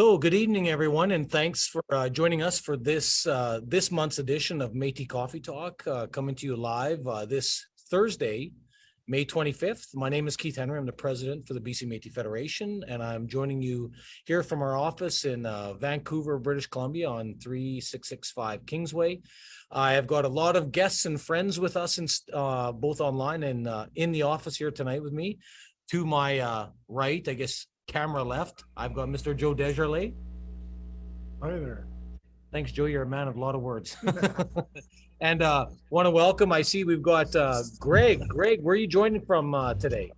So, good evening, everyone, and thanks for joining us for this month's edition of Métis Coffee Talk, coming to you live this Thursday, May 25th. My name is Keith Henry. I'm the president for the BC Métis Federation, and I'm joining you here from our office in Vancouver, British Columbia, on 3665 Kingsway. I have got a lot of guests and friends with us, both online and in the office here tonight with me. To my right, I guess, camera left, I've got Mr. Joe Desjardins. Hi there. Thanks, Joe. You're a man of a lot of words. And want to welcome, I see we've got Greg. Greg, where are you joining from today?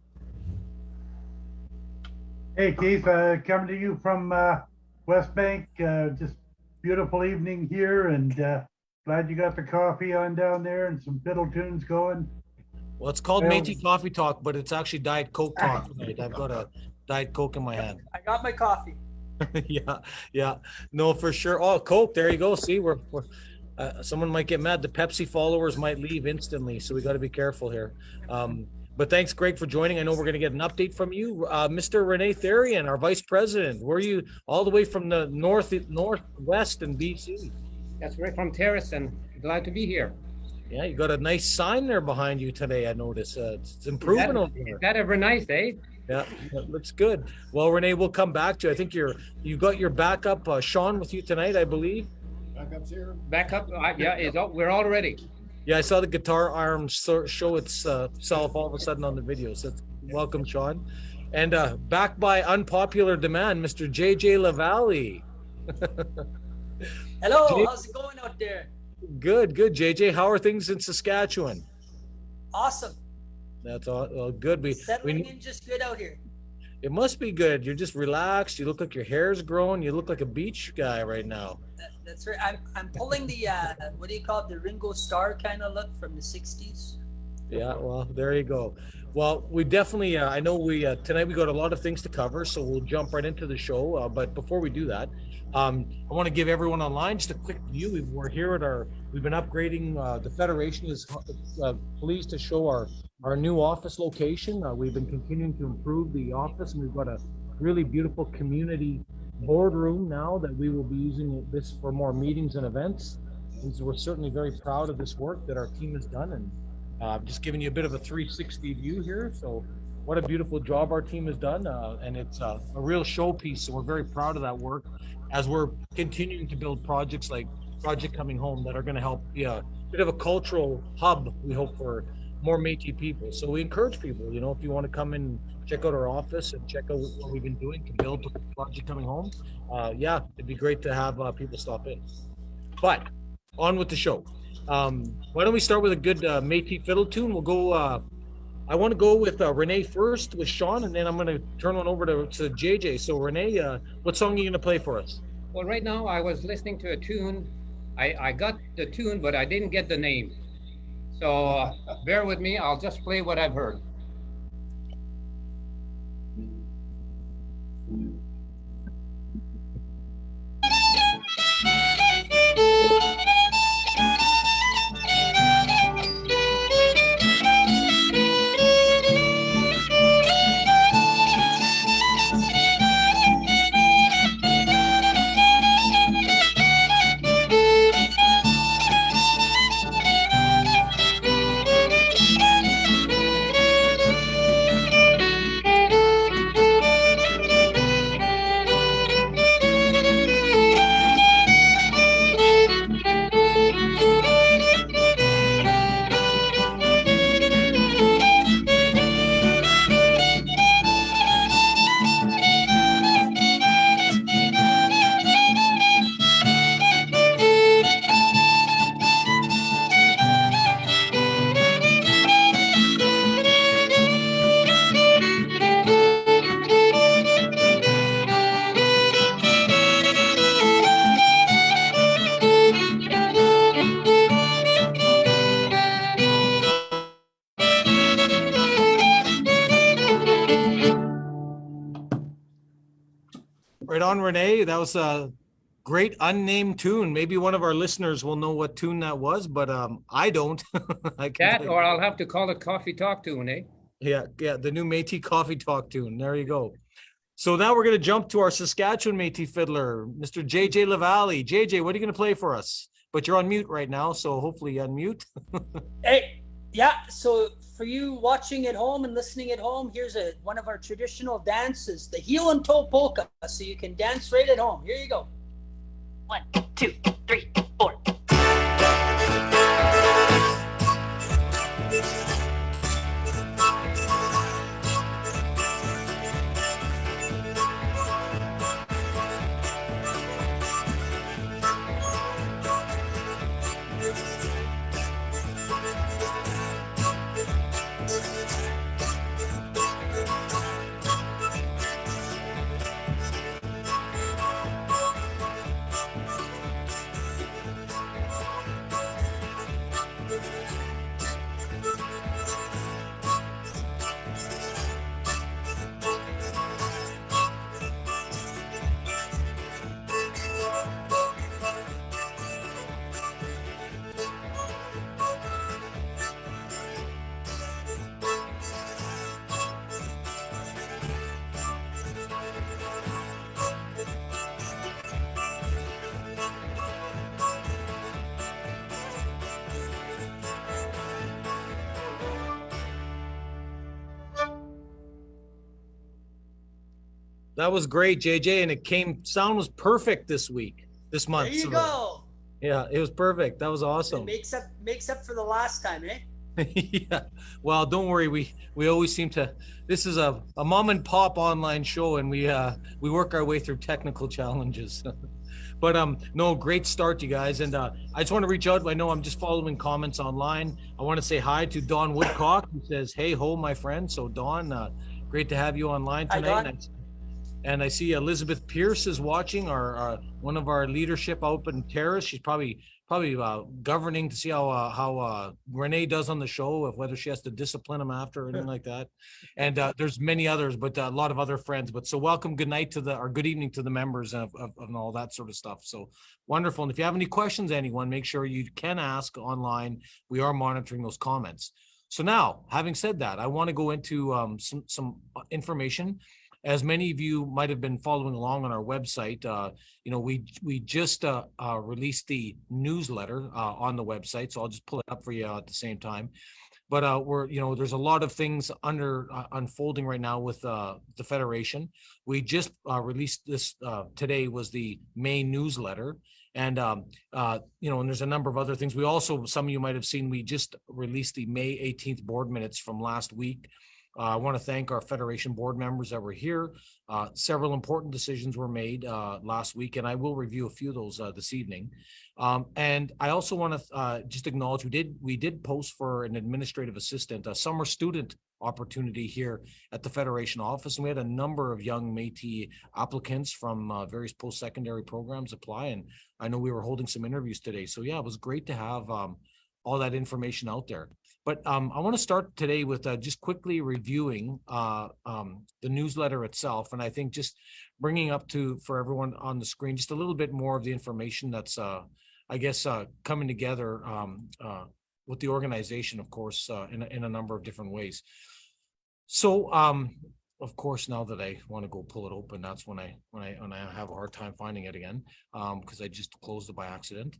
Hey, Keith, coming to you from West Bank. Just beautiful evening here, and glad you got the coffee on down there and some fiddle tunes going. Well, it's called Métis Coffee Talk, but it's actually Diet Coke Talk tonight. I've got a Diet Coke in my hand. I got my coffee. Yeah. No, for sure. Oh, Coke. There you go. See, we're someone might get mad. The Pepsi followers might leave instantly, so we got to be careful here. But thanks, Greg, for joining. I know we're going to get an update from you, Mr. Renee Therian, our vice president. Where are you? All the way from the northwest in BC. That's right, from Terrace, and glad to be here. Yeah, you got a nice sign there behind you today. I noticed it's improving over there. Is that ever nice, eh? Yeah, that looks good. Well, Renee, we'll come back to you. I think you got your backup, Sean, with you tonight, I believe. Backup's here. Backup, yeah, we're all ready. Yeah, I saw the guitar arm show itself all of a sudden on the video. So welcome, Sean. And back by unpopular demand, Mr. JJ Lavallee. Hello, how's it going out there? Good, JJ. How are things in Saskatchewan? Awesome. That's all good. Settling in just good out here. It must be good. You're just relaxed. You look like your hair's growing. You look like a beach guy right now. That's right. I'm pulling the what do you call it? The Ringo Starr kind of look from the '60s. Yeah, well, there you go. Well, we definitely, I know tonight we got a lot of things to cover, so we'll jump right into the show. But before we do that, I want to give everyone online just a quick view. We've been upgrading, the Federation is pleased to show our new office location. We've been continuing to improve the office, and we've got a really beautiful community boardroom now that we will be using this for more meetings and events. And so we're certainly very proud of this work that our team has done, and just giving you a bit of a 360 view here. So what a beautiful job our team has done. And it's a real showpiece. So we're very proud of that work as we're continuing to build projects like Project Coming Home that are going to help be a bit of a cultural hub, we hope, for more Métis people. So we encourage people, if you want to come in, check out our office and check out what we've been doing to build Project Coming Home. Yeah, it'd be great to have people stop in. But on with the show. Why don't we start with a good Métis fiddle tune? We'll go, I want to go with Renee first with Sean, and then I'm going to turn one over to JJ. So Renee, what song are you going to play for us? Well, right now I was listening to a tune. I got the tune, but I didn't get the name. So bear with me. I'll just play what I've heard. Right on, Renee. That was a great unnamed tune. Maybe one of our listeners will know what tune that was, but I don't. Or I'll have to call it Coffee Talk tune, eh? Yeah, the new Métis Coffee Talk tune. There you go. So now we're going to jump to our Saskatchewan Métis fiddler, Mr. JJ Lavalley. JJ, what are you going to play for us? But you're on mute right now, so hopefully unmute. Hey, yeah. So for you watching at home and listening at home, here's one of our traditional dances, the heel and toe polka. So you can dance right at home. Here you go. 1, 2, 3, 4. That was great, JJ, and sound was perfect this month. There you So, go. yeah, it was perfect. That was It awesome. makes up for the last time, eh? Yeah. Well, don't worry. We always seem to. This is a mom and pop online show, and we work our way through technical challenges. But no, great start, you guys. And I just want to reach out. I know I'm just following comments online. I want to say hi to Don Woodcock, who says, "Hey ho, my friend." So Don, great to have you online Hi, tonight. Don. And I see Elizabeth Pierce is watching, our one of our leadership out in Terrace. She's probably governing to see how Renee does on the show, of whether she has to discipline him after or anything like that. And there's many others, but a lot of other friends. But so welcome, good night or good evening to the members of all that sort of stuff. So wonderful. And if you have any questions, anyone, make sure you can ask online. We are monitoring those comments. So now, having said that, I want to go into some information. As many of you might have been following along on our website, we just released the newsletter on the website, so I'll just pull it up for you at the same time. But there's a lot of things unfolding right now with the Federation. We just released this today, was the May newsletter. And, and there's a number of other things. We also, some of you might have seen, we just released the May 18th board minutes from last week. I want to thank our Federation board members that were here. Several important decisions were made last week, and I will review a few of those this evening. And I also want to just acknowledge we did post for an administrative assistant, a summer student opportunity here at the Federation office, and we had a number of young Métis applicants from various post-secondary programs apply, and I know we were holding some interviews today. So yeah, it was great to have all that information out there. But I want to start today with just quickly reviewing the newsletter itself. And I think just bringing up for everyone on the screen, just a little bit more of the information that's, coming together with the organization, of course, in a number of different ways. So, of course, now that I want to go pull it open, that's when I have a hard time finding it again, because I just closed it by accident.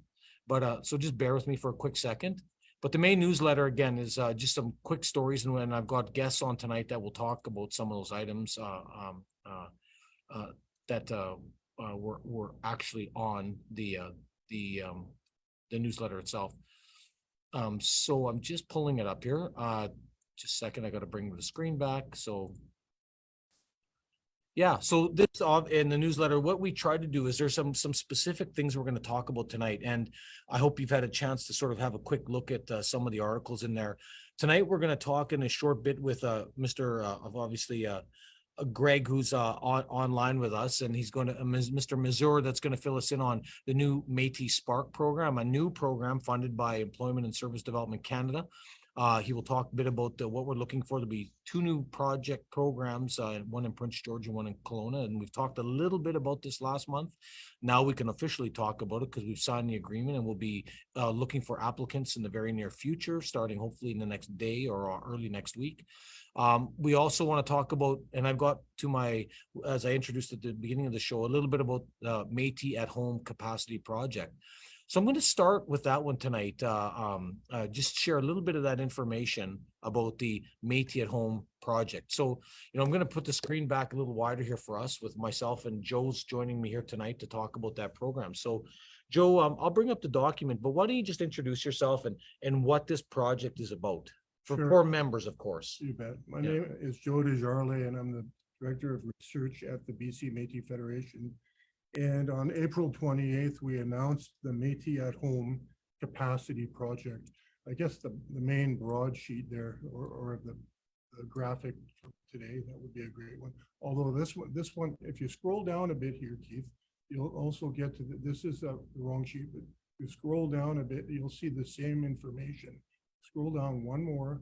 But so just bear with me for a quick second. But the main newsletter, again, is just some quick stories. And when I've got guests on tonight that will talk about some of those items that were actually on the newsletter itself. So I'm just pulling it up here. Just a second, I got to bring the screen back. So yeah, so this in the newsletter, what we try to do is there's some specific things we're going to talk about tonight, and I hope you've had a chance to sort of have a quick look at some of the articles in there. Tonight, we're going to talk in a short bit with Mr. Greg, who's online with us, and he's going to Mr. Mazur, that's going to fill us in on the new Métis Spark program, a new program funded by Employment and Service Development Canada. He will talk a bit about what we're looking for. There'll be 2 new project programs, one in Prince George and one in Kelowna. And we've talked a little bit about this last month. Now we can officially talk about it because we've signed the agreement, and we'll be looking for applicants in the very near future, starting hopefully in the next day or early next week. We also want to talk about, and I've got to my, as I introduced at the beginning of the show, a little bit about Métis at Home Capacity Project. So I'm going to start with that one tonight. Just share a little bit of that information about the Métis at Home project. So, I'm going to put the screen back a little wider here for us, with myself and Joe's joining me here tonight to talk about that program. So, Joe, I'll bring up the document, but why don't you just introduce yourself and what this project is about for Sure. core members, of course. You bet. My Yeah. name is Joe Desjardins, and I'm the Director of Research at the BC Métis Federation. And on April 28th, we announced the Métis at Home Capacity Project. I guess the main broadsheet there, or the graphic today, that would be a great one. Although this one, if you scroll down a bit here, Keith, you'll also get to this is the wrong sheet, but if you scroll down a bit, you'll see the same information. Scroll down one more,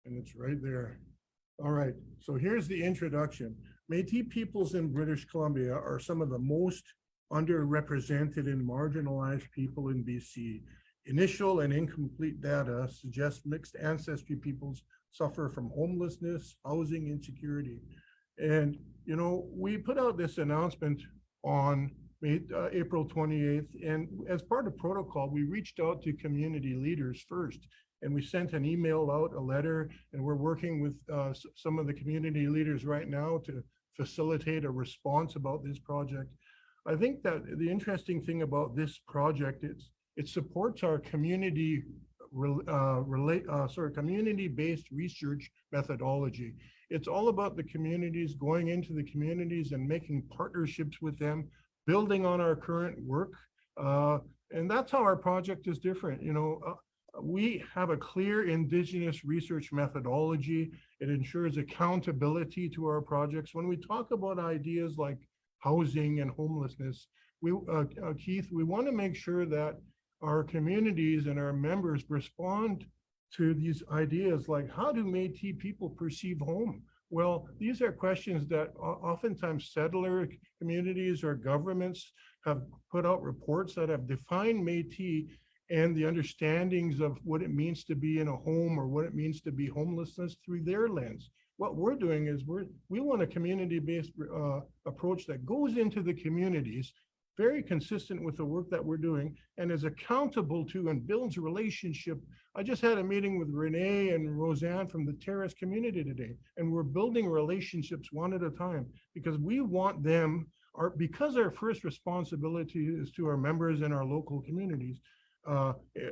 and it's right there. All right, so here's the introduction. Métis peoples in British Columbia are some of the most underrepresented and marginalized people in BC. Initial and incomplete data suggest mixed ancestry peoples suffer from homelessness, housing insecurity. And, we put out this announcement on April 28th, and as part of protocol, we reached out to community leaders first. And we sent an email out, a letter, and we're working with some of the community leaders right now to facilitate a response about this project. I think that the interesting thing about this project is it supports our community-based research methodology. It's all about the communities, going into the communities and making partnerships with them, building on our current work. And that's how our project is different. We have a clear Indigenous research methodology. It ensures accountability to our projects. When we talk about ideas like housing and homelessness, Keith, we want to make sure that our communities and our members respond to these ideas like, how do Métis people perceive home? Well, these are questions that oftentimes settler communities or governments have put out reports that have defined Métis and the understandings of what it means to be in a home or what it means to be homelessness through their lens. What we're doing is we want a community-based approach that goes into the communities, very consistent with the work that we're doing, and is accountable to and builds a relationship. I just had a meeting with Renee and Roseanne from the Terrace community today, and we're building relationships one at a time because we want them, because our first responsibility is to our members and our local communities.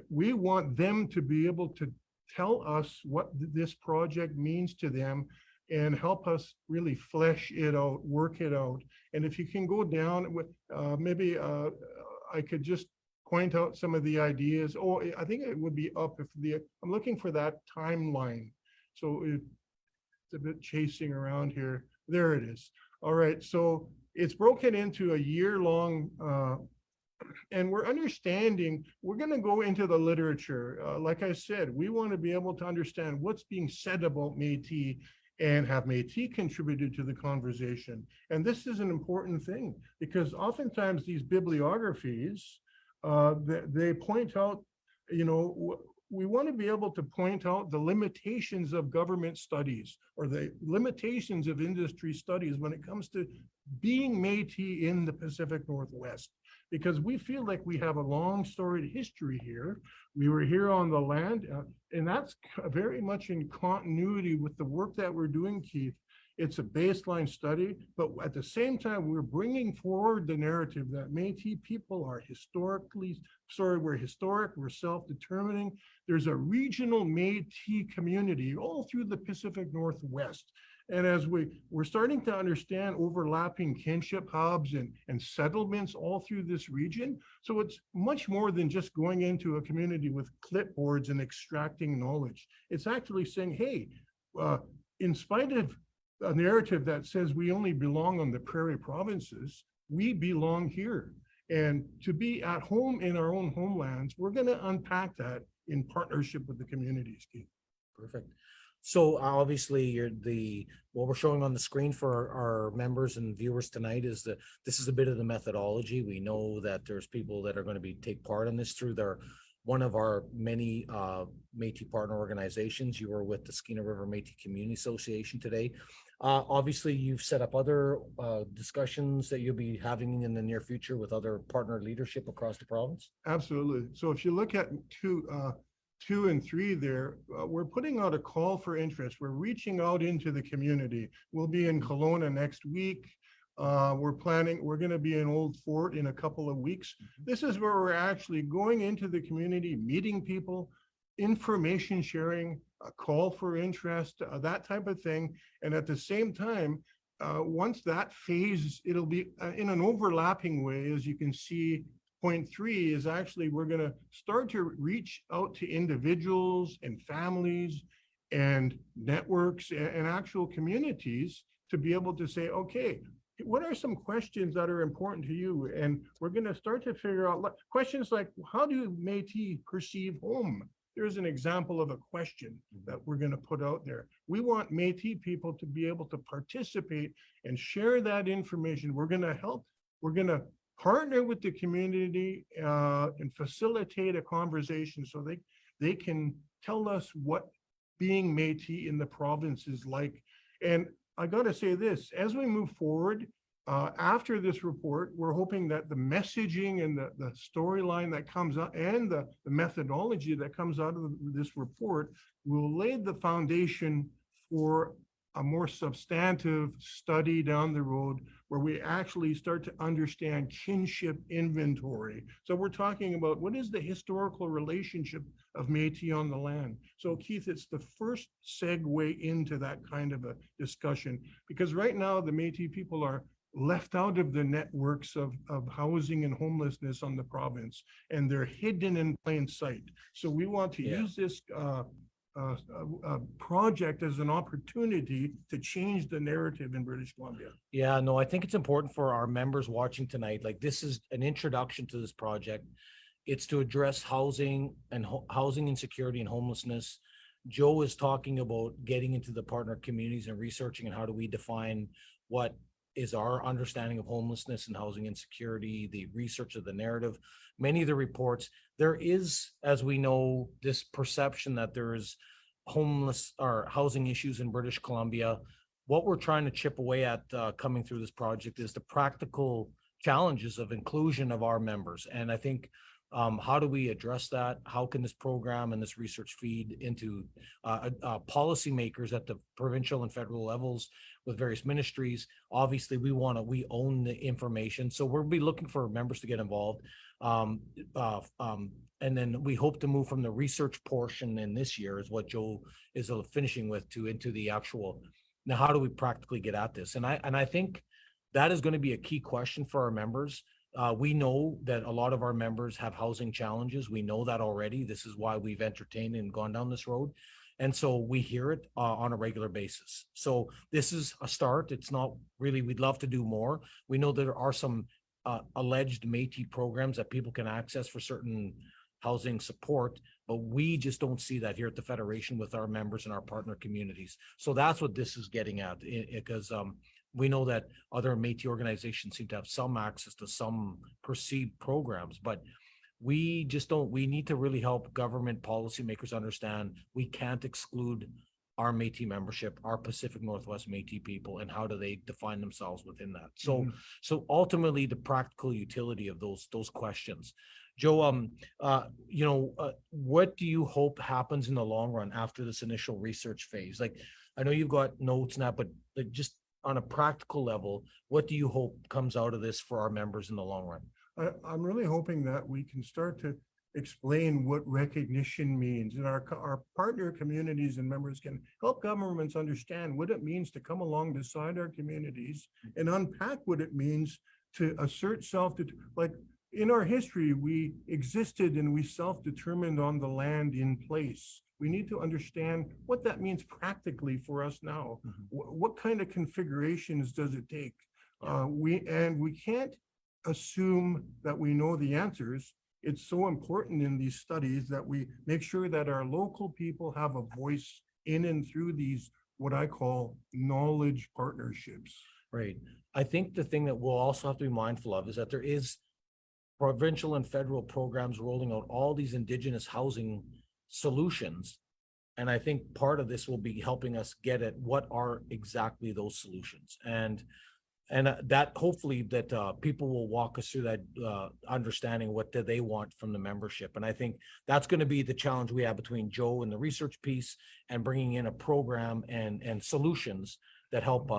We want them to be able to tell us what this project means to them and help us really flesh it out, work it out. And if you can go down with, maybe I could just point out some of the ideas. Oh, I think it would be up if I'm looking for that timeline. So it's a bit chasing around here. There it is. All right, so it's broken into a year-long and we're going to go into the literature. Like I said, we want to be able to understand what's being said about Métis and have Métis contributed to the conversation. And this is an important thing because oftentimes these bibliographies, they point out, we want to be able to point out the limitations of government studies or the limitations of industry studies when it comes to being Métis in the Pacific Northwest. Because we feel like we have a long storied history here. We were here on the land, and that's very much in continuity with the work that we're doing, Keith. It's a baseline study, but at the same time, we're bringing forward the narrative that Métis people are we're historic, we're self-determining. There's a regional Métis community all through the Pacific Northwest. And as we're starting to understand overlapping kinship hubs and settlements all through this region. So it's much more than just going into a community with clipboards and extracting knowledge. It's actually saying, hey, in spite of a narrative that says we only belong on the prairie provinces, we belong here. And to be at home in our own homelands, we're going to unpack that in partnership with the communities, Keith. Perfect. So obviously what we're showing on the screen for our members and viewers tonight is this is a bit of the methodology. We know that there's people that are going to take part in this through one of our many Métis partner organizations. You were with the Skeena River Métis Community Association today. Obviously you've set up other discussions that you'll be having in the near future with other partner leadership across the province. Absolutely. So if you look at two and three there, we're putting out a call for interest. We're reaching out into the community. We'll be in Kelowna next week. We're going to be in Old Fort in a couple of weeks. This is where we're actually going into the community, meeting people, information sharing, a call for interest, that type of thing. And at the same time, once that phase, it'll be in an overlapping way, as you can see. Point 3 is actually, we're going to start to reach out to individuals and families and networks and actual communities to be able to say, okay, what are some questions that are important to you? And we're going to start to figure out questions like, how do Métis perceive home? There's an example of a question that we're going to put out there. We want Métis people to be able to participate and share that information. We're going to help. We're going to partner with the community and facilitate a conversation so they can tell us what being Métis in the province is like. And I got to say this, as we move forward, after this report, we're hoping that the messaging and the storyline that comes out and the methodology that comes out of this report will lay the foundation for a more substantive study down the road where we actually start to understand kinship inventory. So we're talking about what is the historical relationship of Métis on the land. So Keith, it's the first segue into that kind of a discussion, because right now the Métis people are left out of the networks of housing and homelessness on the province, and they're hidden in plain sight. So we want to use this project as an opportunity to change the narrative in British Columbia. Yeah, no, I think it's important for our members watching tonight. Like, this is an introduction to this project. It's to address housing and housing insecurity and homelessness. Joe is talking about getting into the partner communities and researching and how do we define what is our understanding of homelessness and housing insecurity, the research of the narrative, many of the reports. There is, as we know, this perception that there is homeless or housing issues in British Columbia. What we're trying to chip away at coming through this project is the practical challenges of inclusion of our members. And I think how do we address that? How can this program and this research feed into policymakers at the provincial and federal levels with various ministries? Obviously, we own the information. So we'll be looking for members to get involved. And then we hope to move from the research portion in this year is what Joe is finishing with into the actual, now how do we practically get at this? And I think that is going to be a key question for our members. We know that a lot of our members have housing challenges. We know that already. This is why we've entertained and gone down this road. And so we hear it on a regular basis. So this is a start. It's not really, we'd love to do more. We know there are some alleged Métis programs that people can access for certain housing support, but we just don't see that here at the Federation with our members and our partner communities. So that's what this is getting at, because we know that other Métis organizations seem to have some access to some perceived programs, but we just don't. We need to really help government policymakers understand we can't exclude our Métis membership, our Pacific Northwest Métis people, and how do they define themselves within that. So, so ultimately, the practical utility of those questions. Joe, what do you hope happens in the long run after this initial research phase? Like, I know you've got notes now, but like just on a practical level, what do you hope comes out of this for our members in the long run? I'm really hoping that we can start to explain what recognition means, and our partner communities and members can help governments understand what it means to come along beside our communities and unpack what it means to assert like in our history, we existed and we self-determined on the land in place. We need to understand what that means practically for us now. What kind of configurations does it take? We can't assume that we know the answers. It's so important in these studies that we make sure that our local people have a voice in and through these, what I call knowledge partnerships. Right. I think the thing that we'll also have to be mindful of is that there is provincial and federal programs rolling out all these Indigenous housing solutions. And I think part of this will be helping us get at what are exactly those solutions. And that hopefully that people will walk us through that understanding what do they want from the membership. And I think that's going to be the challenge we have between Joe and the research piece and bringing in a program and solutions that help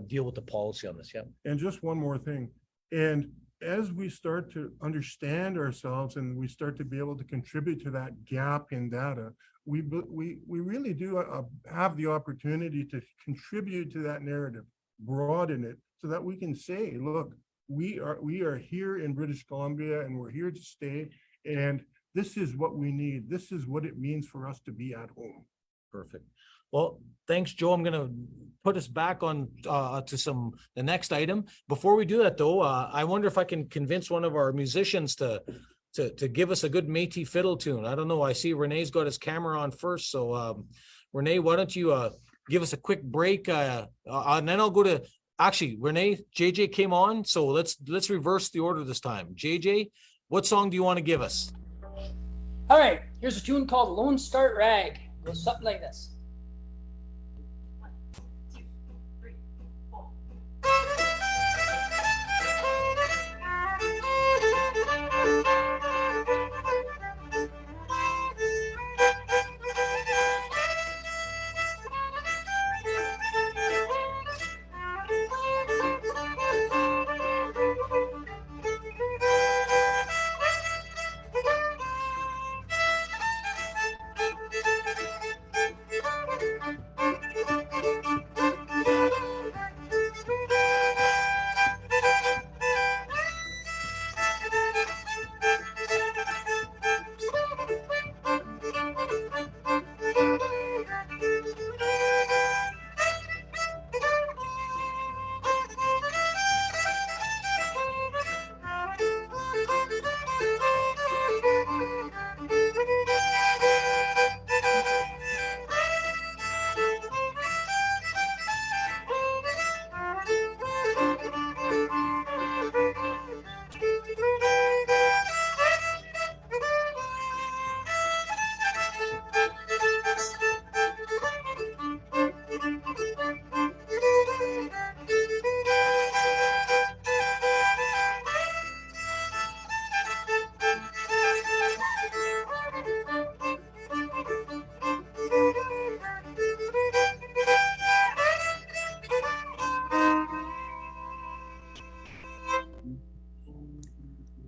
deal with the policy on this. Yeah. And just one more thing. And as we start to understand ourselves and we start to be able to contribute to that gap in data, we really do have the opportunity to contribute to that narrative, broaden it, so that we can say, look, we are here in British Columbia and we're here to stay. And this is what we need. This is what it means for us to be at home. Perfect. Well, thanks, Joe. I'm going to put us back on to the next item. Before we do that, though, I wonder if I can convince one of our musicians to give us a good Métis fiddle tune. I don't know. I see Renee's got his camera on first. So, Renee, why don't you give us a quick break? And then I'll go to, actually, Renee, JJ came on. So let's reverse the order this time. JJ, what song do you want to give us? All right, here's a tune called Lone Star Rag. It goes something like this.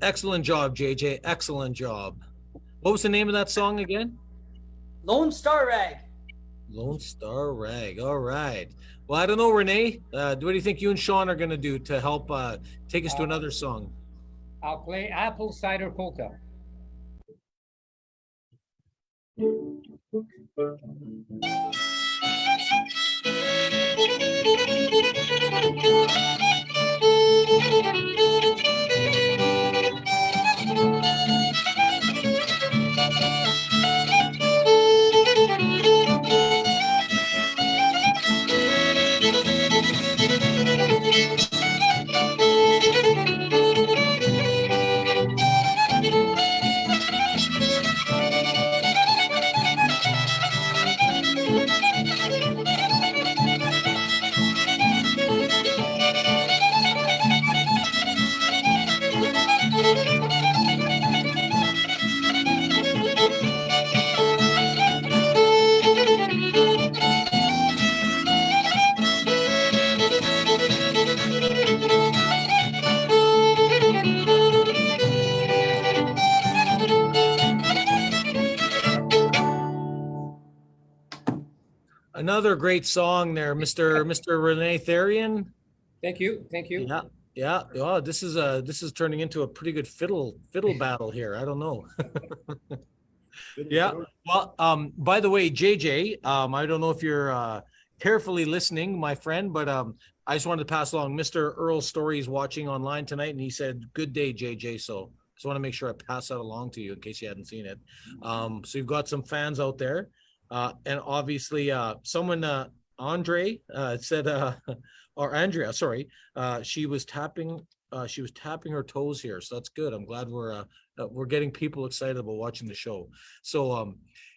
Excellent job, JJ. Excellent job. What was the name of that song again? Lone Star Rag. Lone Star Rag. All right. Well, I don't know, Renee. What do you think you and Sean are going to do to help take us to another song? I'll play Apple Cider Polka. Another great song there, Mr. Renee Therian. Thank you. Thank you. Yeah, yeah. Oh, this is turning into a pretty good fiddle battle here. I don't know. Yeah. Well, by the way, JJ, I don't know if you're carefully listening, my friend, but I just wanted to pass along. Mr. Earl Story is watching online tonight, and he said, "Good day, JJ." So just want to make sure I pass that along to you in case you hadn't seen it. So you've got some fans out there. And obviously, someone, Andre, said, or Andrea, sorry, she was tapping her toes here. So that's good. I'm glad we're getting people excited about watching the show. So,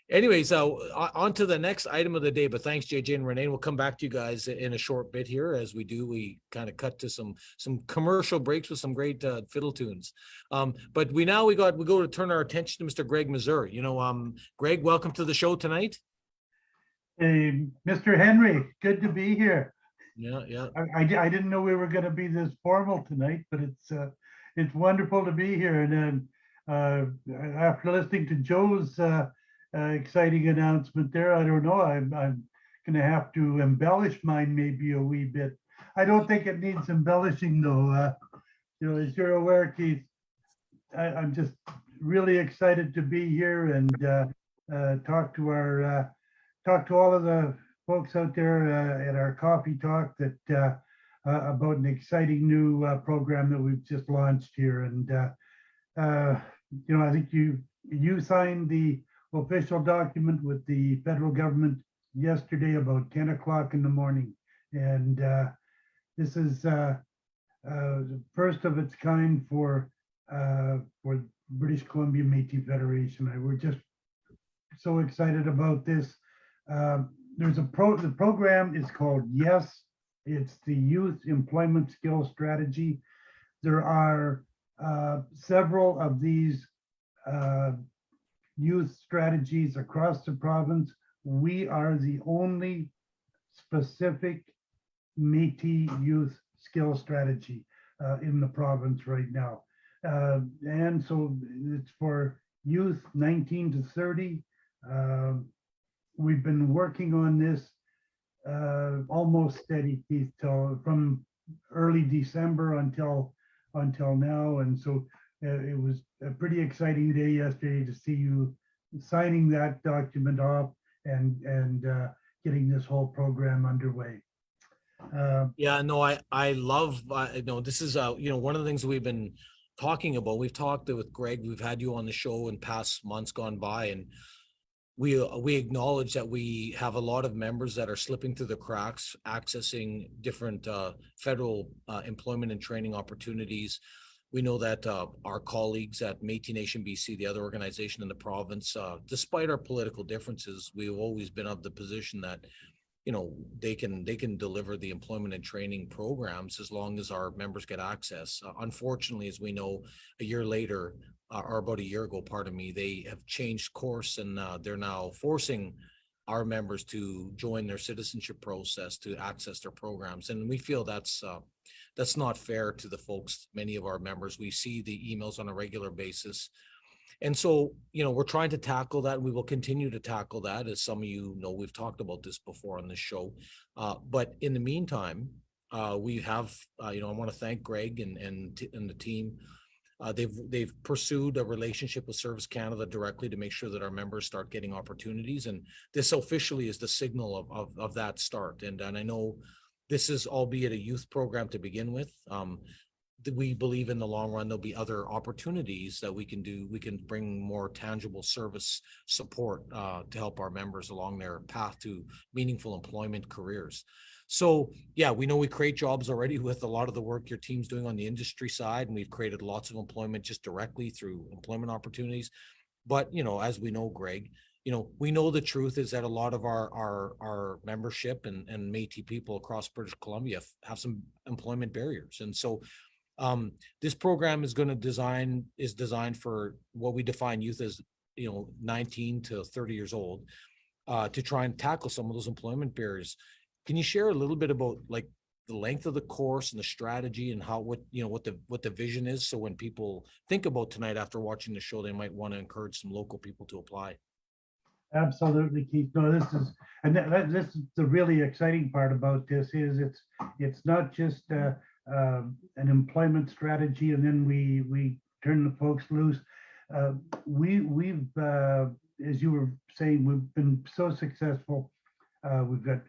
anyways, on to the next item of the day. But thanks, JJ and Renee. We'll come back to you guys in a short bit here. As we do, we kind of cut to some commercial breaks with some great fiddle tunes. But we go to turn our attention to Mr. Greg Mazur. Greg, welcome to the show tonight. Hey, Mr. Henry, good to be here. Yeah. I didn't know we were going to be this formal tonight, but it's wonderful to be here. And after listening to Joe's exciting announcement there, I don't know, I'm going to have to embellish mine maybe a wee bit. I don't think it needs embellishing though. As you're aware, Keith, I'm just really excited to be here and talk to all of the folks out there at our coffee talk that about an exciting new program that we've just launched here. And I think you signed the official document with the federal government yesterday about 10 o'clock in the morning, and this is the first of its kind for British Columbia Métis Federation. We're just so excited about this. The program is called YES. It's the Youth Employment Skills Strategy. There are several of these youth strategies across the province. We are the only specific Métis youth skill strategy in the province right now. And so it's for youth 19 to 30. We've been working on this almost steady, Keith, from early December until now. And so it was a pretty exciting day yesterday to see you signing that document off and getting this whole program underway. Yeah, no, I love, this is, one of the things we've been talking about. We've talked with Greg, we've had you on the show in past months gone by, and we acknowledge that we have a lot of members that are slipping through the cracks, accessing different federal employment and training opportunities. We know that our colleagues at Métis Nation BC, the other organization in the province, despite our political differences, we've always been of the position that they can deliver the employment and training programs as long as our members get access. Unfortunately, as we know, a year later, or about a year ago, pardon me, they have changed course, and they're now forcing our members to join their citizenship process to access their programs. And we feel that's not fair to the folks, many of our members. We see the emails on a regular basis. And so, we're trying to tackle that. We will continue to tackle that. As some of you know, we've talked about this before on this show. But in the meantime, we have, I want to thank Greg and the team. They've pursued a relationship with Service Canada directly to make sure that our members start getting opportunities. And this officially is the signal of that start. And I know this is albeit a youth program to begin with. We believe in the long run, there'll be other opportunities that we can do. We can bring more tangible service support to help our members along their path to meaningful employment careers. So yeah, we know we create jobs already with a lot of the work your team's doing on the industry side, and we've created lots of employment just directly through employment opportunities. But, as we know, Greg, we know the truth is that a lot of our membership and Métis people across British Columbia have some employment barriers. And so this program is designed for what we define youth as, 19 to 30 years old, to try and tackle some of those employment barriers. Can you share a little bit about like the length of the course and the strategy and what the vision is? So when people think about tonight after watching the show, they might want to encourage some local people to apply. Absolutely, Keith. No, this is the really exciting part about this is it's not just an employment strategy and then we turn the folks loose. We've as you were saying, we've been so successful. We've got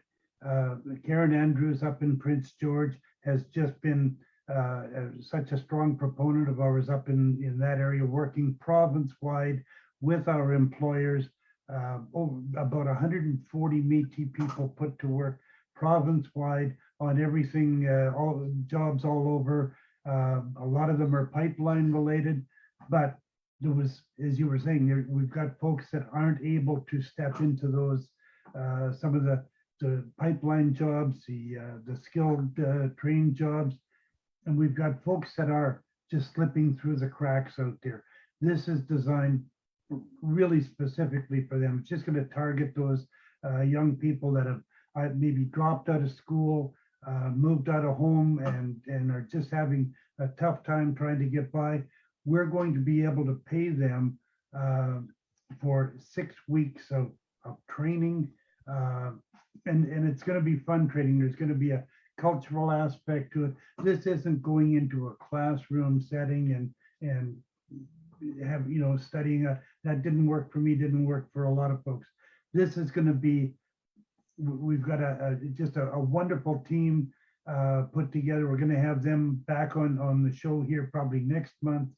Karen Andrews up in Prince George has just been such a strong proponent of ours up in that area, working province-wide with our employers about 140 Métis people put to work province-wide on everything, all jobs all over. A lot of them are pipeline related, but there was, as you were saying, we've got folks that aren't able to step into those, some of the pipeline jobs, the skilled trained jobs, and we've got folks that are just slipping through the cracks out there. This is designed really specifically for them. It's just going to target those young people that have maybe dropped out of school, moved out of home, and are just having a tough time trying to get by. We're going to be able to pay them for 6 weeks of training, and it's going to be fun training. There's going to be a cultural aspect to it. This isn't going into a classroom setting and have, studying. That didn't work for me, didn't work for a lot of folks. This is going to be, we've got just a wonderful team put together. We're going to have them back on the show here probably next month.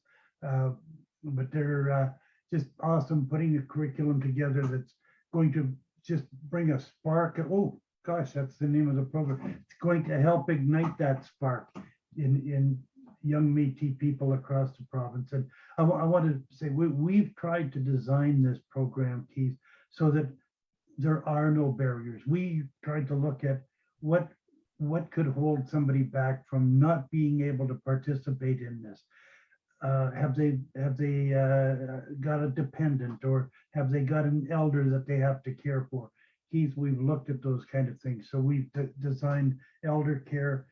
But they're just awesome, putting a curriculum together that's going to just bring a spark. Oh gosh, that's the name of the program. It's going to help ignite that spark in young Métis people across the province. And I want to say we've tried to design this program, Keith, so that there are no barriers. We tried to look at what could hold somebody back from not being able to participate in this. Have they got a dependent, or have they got an elder that they have to care for? Keith, we've looked at those kind of things. So we've designed elder care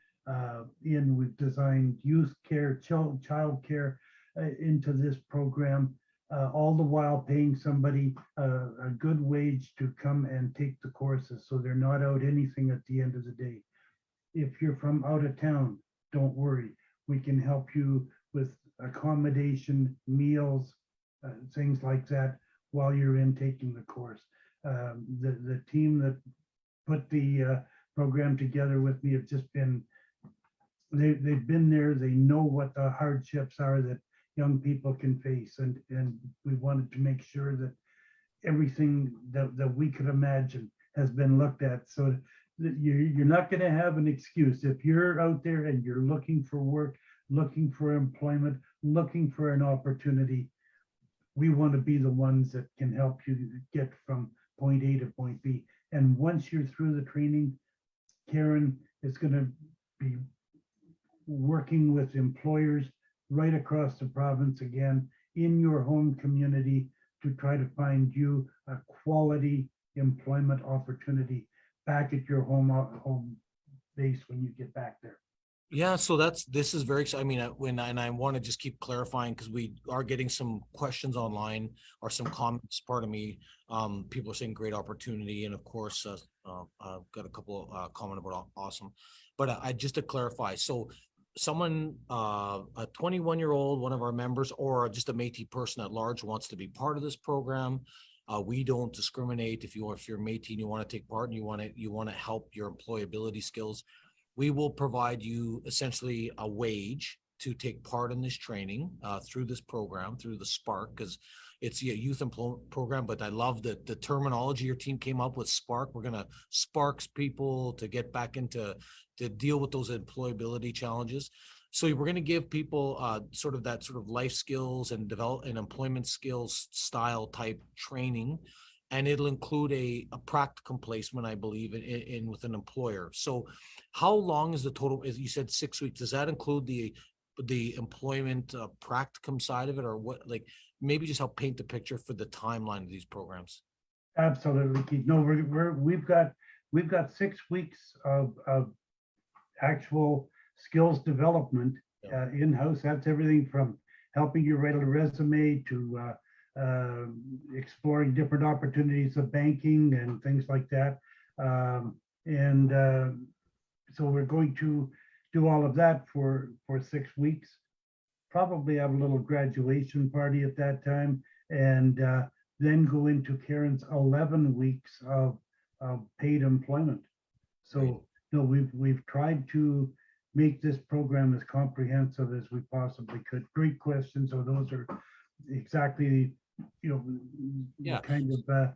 we've designed youth care, child care into this program, all the while paying somebody a good wage to come and take the courses, so they're not out anything at the end of the day. If you're from out of town, don't worry. We can help you with accommodation, meals, things like that while you're in taking the course. The team that put the program together with me have just been, they've been there. They know what the hardships are that young people can face, and we wanted to make sure that everything that we could imagine has been looked at, so that you're not going to have an excuse. If you're out there and you're looking for work, looking for employment, looking for an opportunity, we want to be the ones that can help you get from point A to point B. And once you're through the training, Karen is going to be working with employers right across the province again in your home community to try to find you a quality employment opportunity back at your home base when you get back there. Yeah, so this is very exciting. I mean, and I want to just keep clarifying, because we are getting some questions online or some comments. Pardon me. People are saying great opportunity, and of course, I've got a couple comment about awesome. But I just to clarify, so someone, a 21-year-old, one of our members, or just a Métis person at large wants to be part of this program. We don't discriminate. If you're Métis and you want to take part and you want to help your employability skills, we will provide you essentially a wage to take part in this training through this program, through the Spark, because it's a youth employment program. But I love the terminology your team came up with, Spark. We're going to spark people to get back to deal with those employability challenges. So we're going to give people sort of life skills and employment skills style type training. And it'll include a practicum placement, I believe, in with an employer. So how long is the total? As you said, 6 weeks. Does that include the employment practicum side of it, or what? Like, maybe just help paint the picture for the timeline of these programs. Absolutely, Keith. No, we've got 6 weeks of actual skills development in-house. That's everything from helping you write a resume to exploring different opportunities of banking and things like that. So we're going to do all of that for 6 weeks, probably have a little graduation party at that time, and then go into Karen's 11 weeks of paid employment. So no, we've tried to make this program as comprehensive as we possibly could. Great questions. So those are exactly, the kind of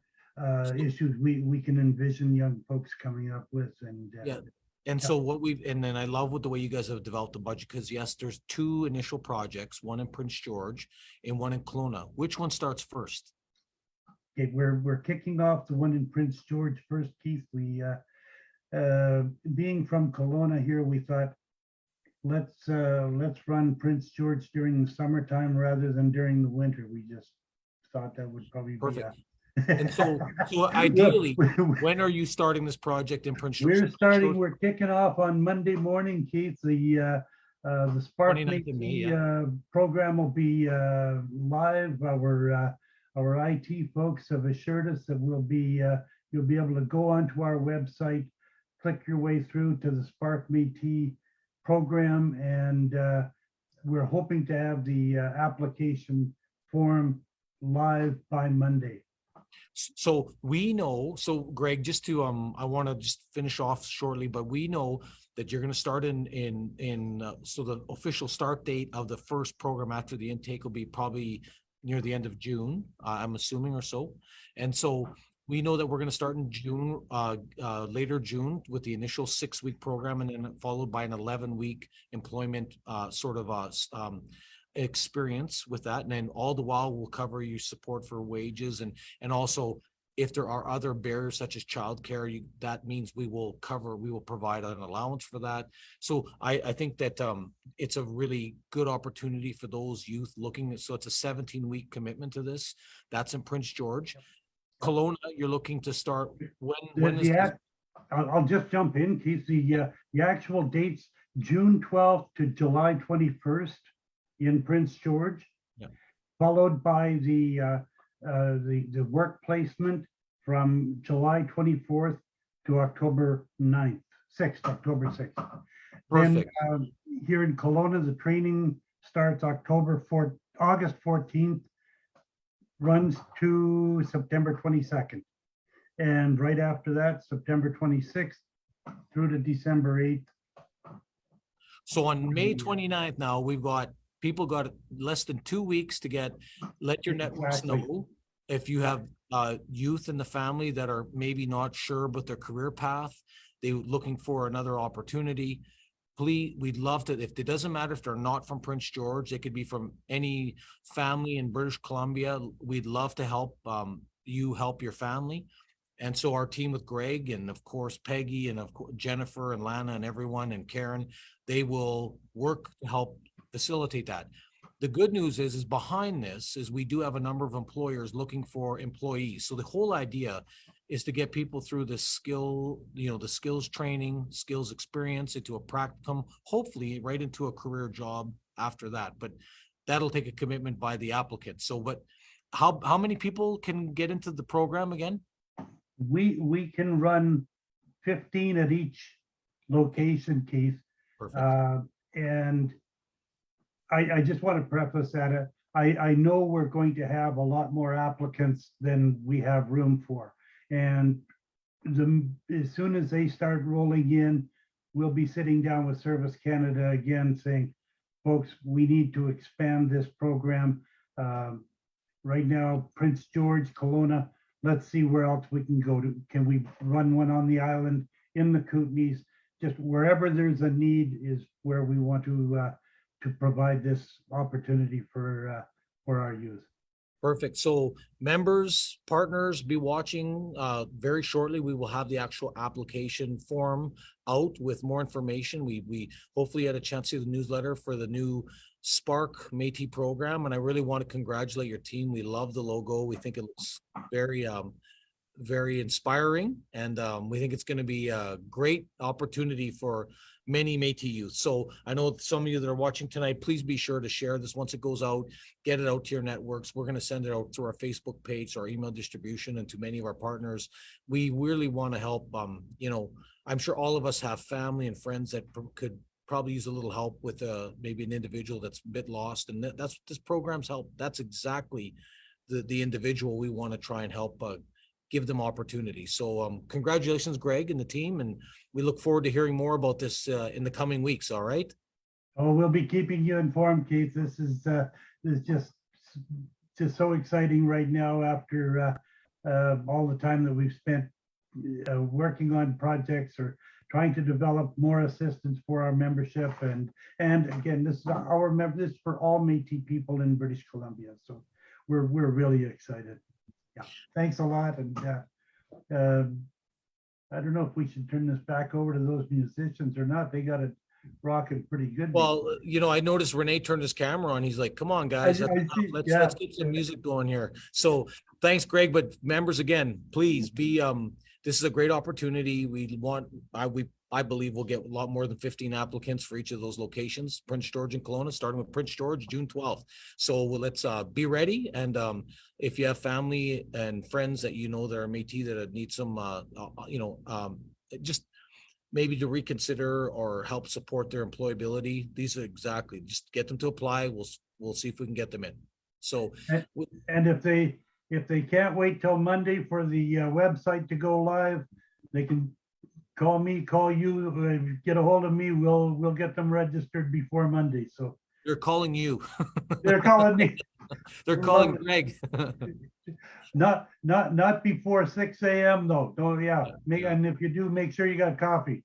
issues we can envision young folks coming up with. And Yeah. And so what and then I love with the way you guys have developed the budget, because yes, there's two initial projects, one in Prince George and one in Kelowna. Which one starts first? okay, we're kicking off the one in Prince George first, Keith. We being from Kelowna here, we thought let's run Prince George during the summertime rather than during the winter. We just thought that would probably Perfect. be And so ideally, when are you starting this project in Prince George? we're kicking off on Monday morning, Keith. The Spark 29th of May, Métis, program will be live. Our IT folks have assured us that you'll be able to go onto our website, click your way through to the Spark Métis program, and we're hoping to have the application form live by Monday. So we know, so Greg, just to, I want to just finish off shortly, but we know that you're going to start so the official start date of the first program after the intake will be probably near the end of June, I'm assuming, or so. And so we know that we're going to start in June, later June, with the initial 6-week program, and then followed by an 11-week employment experience with that. And then all the while we'll cover your support for wages, and also if there are other barriers such as childcare, that means we will provide an allowance for that. So I think that it's a really good opportunity for those youth looking. So it's a 17-week commitment to this. That's in Prince George. Kelowna, you're looking to start when is I'll just jump in, Keith. The actual dates, June 12th to July 21st in Prince George, followed by the work placement from July 24th to October 9th, October 6th. Perfect. Then here in Kelowna, the training starts August 14th, runs to September 22nd. And right after that, September 26th through to December 8th. So on May 29th now, people got less than 2 weeks to let your networks Exactly. know if you have youth in the family that are maybe not sure about their career path, they're looking for another opportunity. Please, we'd love to, if it doesn't matter if they're not from Prince George, they could be from any family in British Columbia. We'd love to help you help your family. And so our team with Greg and of course Peggy and of course Jennifer and Lana and everyone and Karen, they will work to help facilitate that. The good news is behind this is we do have a number of employers looking for employees. So the whole idea is to get people through the skills training, skills experience into a practicum, hopefully right into a career job after that. But that'll take a commitment by the applicant. So, but how many people can get into the program again? We can run 15 at each location, Keith. Perfect. And I just want to preface that I know we're going to have a lot more applicants than we have room for. And as soon as they start rolling in, we'll be sitting down with Service Canada again saying, folks, we need to expand this program. Right now, Prince George, Kelowna, let's see where else we can go to. Can we run one on the island, in the Kootenays? Just wherever there's a need is where we want to provide this opportunity for our youth. Perfect. So members, partners, be watching very shortly. We will have the actual application form out with more information. We hopefully had a chance to see the newsletter for the new Spark Métis program. And I really want to congratulate your team. We love the logo. We think it looks very inspiring. And we think it's going to be a great opportunity for many Métis youth. So I know some of you that are watching tonight, please be sure to share this once it goes out, get it out to your networks. We're going to send it out through our Facebook page, our email distribution, and to many of our partners. We really want to help. I'm sure all of us have family and friends that could probably use a little help with maybe an individual that's a bit lost. And that's what this program's help. That's exactly the individual we want to try and help give them opportunity. So congratulations, Greg and the team. And we look forward to hearing more about this in the coming weeks. All right. Oh, we'll be keeping you informed, Keith. This is just so exciting right now after all the time that we've spent working on projects or trying to develop more assistance for our membership. And again, this is our member, this is for all Métis people in British Columbia. So we're really excited. Yeah, thanks a lot. And I don't know if we should turn this back over to those musicians or not. They got it rocking pretty good. Well, you know, I noticed Renee turned his camera on. He's like, come on, guys, I that's enough. see, Let's yeah. get some music going here. So thanks, Greg. But members, again, please be this is a great opportunity. I believe we'll get a lot more than 15 applicants for each of those locations, Prince George and Kelowna, starting with Prince George, June 12th. So let's be ready. And if you have family and friends that you know that are Métis that need some, just maybe to reconsider or help support their employability, these are exactly, just get them to apply. We'll see if we can get them in. So, and if they can't wait till Monday for the website to go live, they can call me, call you, get a hold of me. We'll get them registered before Monday. So they're calling you. they're calling me. They're calling Greg. Not before 6 a.m. though. Don't, yeah. And if you do, make sure you got coffee.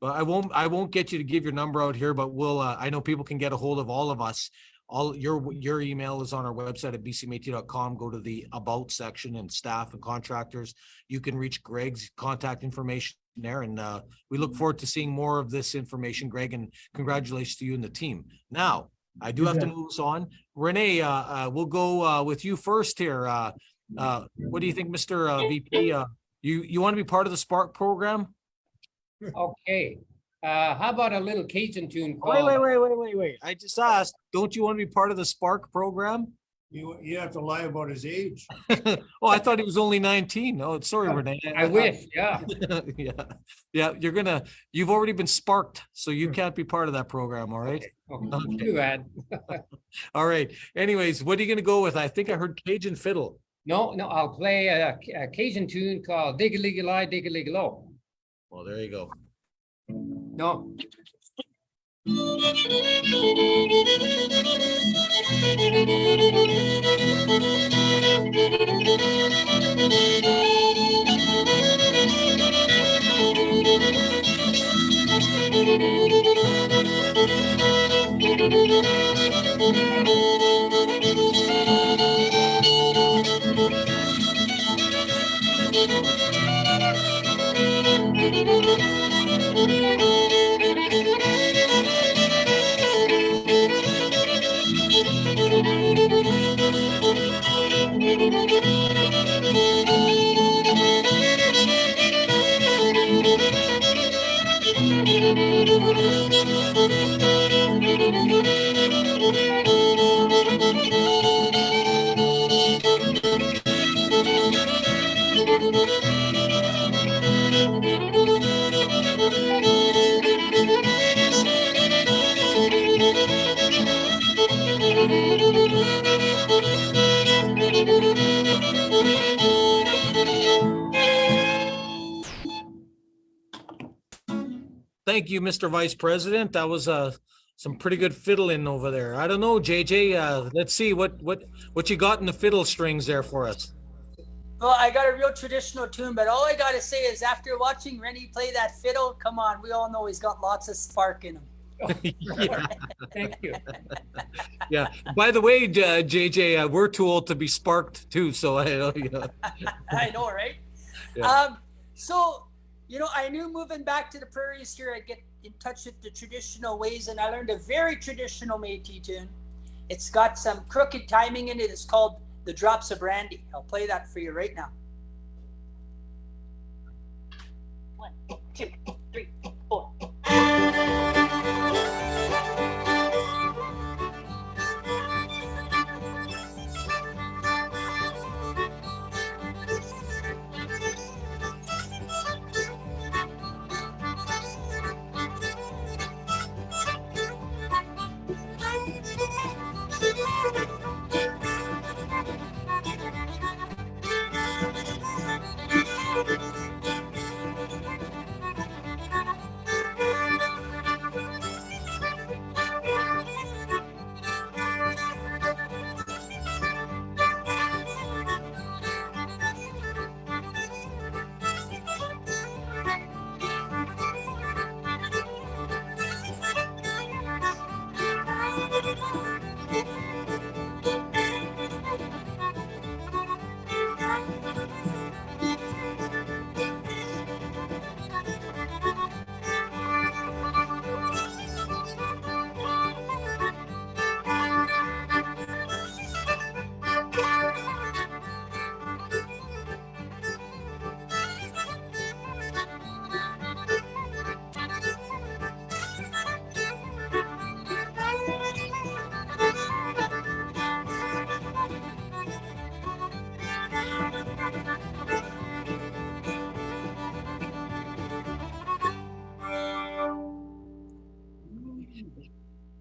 Well, I won't get you to give your number out here, but we'll, I know people can get a hold of all of us. All your email is on our website at bcmétis.com. Go to the about section and staff and contractors. You can reach Greg's contact information there. And we look forward to seeing more of this information, Greg, and congratulations to you and the team. Now, I do have to move us on. Renee, we'll go with you first here. What do you think, Mr. VP? You want to be part of the Spark program? Okay. How about a little Cajun tune called? Wait. I just asked, don't you want to be part of the Spark program? You have to lie about his age. Oh, I thought he was only 19. Oh, sorry, Renee. I wish, yeah. Yeah. You've already been sparked, so you can't be part of that program. All right. Okay. Too bad. All right. Anyways, what are you going to go with? I think I heard Cajun fiddle. No, I'll play a Cajun tune called Dig-a-lig-a-lie, Dig-a-lig-a-low. Well, there you go. No. Thank you, Mr. Vice President. That was some pretty good fiddling over there. I don't know, JJ. Let's see what you got in the fiddle strings there for us. Well, I got a real traditional tune, but all I got to say is after watching Rennie play that fiddle, come on, we all know he's got lots of spark in him. Yeah. Thank you. Yeah. By the way, JJ, we're too old to be sparked too. So I know, right? Yeah. So, I knew moving back to the prairies here, I'd get in touch with the traditional ways, and I learned a very traditional Métis tune. It's got some crooked timing in it. It's called The Drops of Brandy. I'll play that for you right now. 1, 2, 3, 4.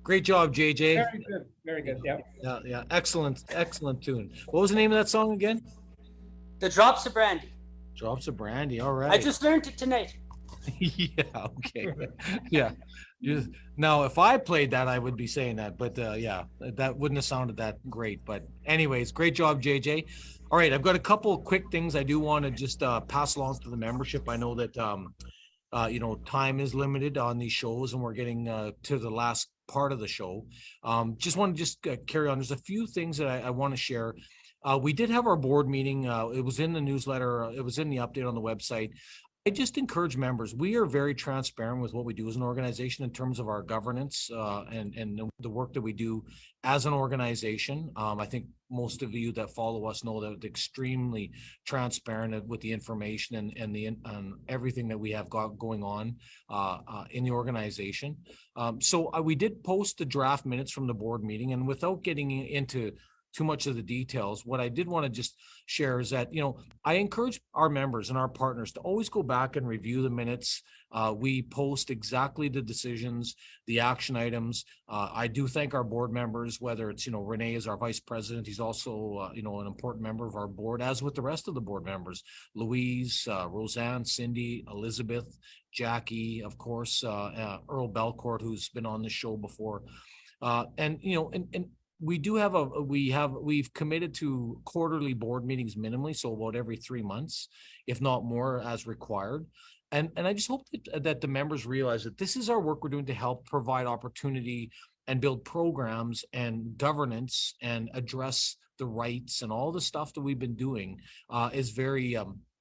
Great job, JJ. Very good, very good, yeah. Yeah, excellent tune. What was the name of that song again? The Drops of Brandy. Drops of Brandy. All right. I just learned it tonight. Yeah, okay. Yeah. Now, if I played that, I would be saying that, but yeah, that wouldn't have sounded that great. But anyways, great job, JJ. All right, I've got a couple of quick things I do want to just pass along to the membership. I know that time is limited on these shows, and we're getting to the last part of the show. Just want to carry on. There's a few things that I want to share. We did have our board meeting. It was in the newsletter. It was in the update on the website. I just encourage members. We are very transparent with what we do as an organization in terms of our governance and the work that we do as an organization. I think most of you that follow us know that we're extremely transparent with the information and everything that we have got going on in the organization. So we did post the draft minutes from the board meeting, and without getting into too much of the details, what I did want to just share is that, I encourage our members and our partners to always go back and review the minutes. We post exactly the decisions, the action items. I do thank our board members, whether it's, Renee is our vice president. He's also, an important member of our board, as with the rest of the board members, Louise, Roseanne, Cindy, Elizabeth, Jackie, of course, Earl Belcourt, who's been on the show before. We do have we've committed to quarterly board meetings minimally, so about every 3 months, if not more, as required. And I just hope that the members realize that this is our work we're doing to help provide opportunity and build programs and governance and address the rights, and all the stuff that we've been doing is very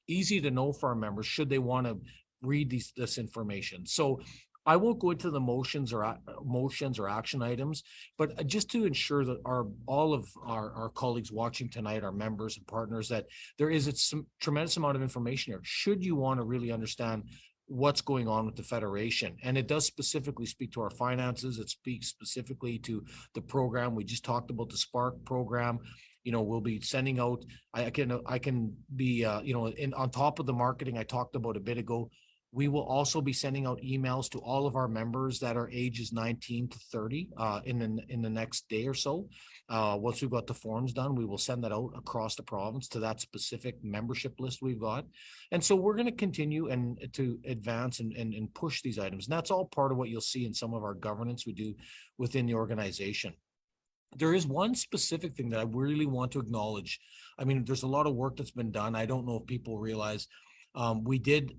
easy to know for our members should they want to read this information. So I won't go into the motions or action items, but just to ensure that all of our colleagues watching tonight, our members and partners, that there is some tremendous amount of information here should you want to really understand what's going on with the Federation. And it does specifically speak to our finances. It speaks specifically to the program. We just talked about the Spark program. We'll be sending out, I can be, on top of the marketing I talked about a bit ago. We will also be sending out emails to all of our members that are ages 19 to 30 in the next day or so. Once we've got the forms done, we will send that out across the province to that specific membership list we've got. And so we're going to continue to advance and push these items. And that's all part of what you'll see in some of our governance we do within the organization. There is one specific thing that I really want to acknowledge. I mean, there's a lot of work that's been done. I don't know if people realize we did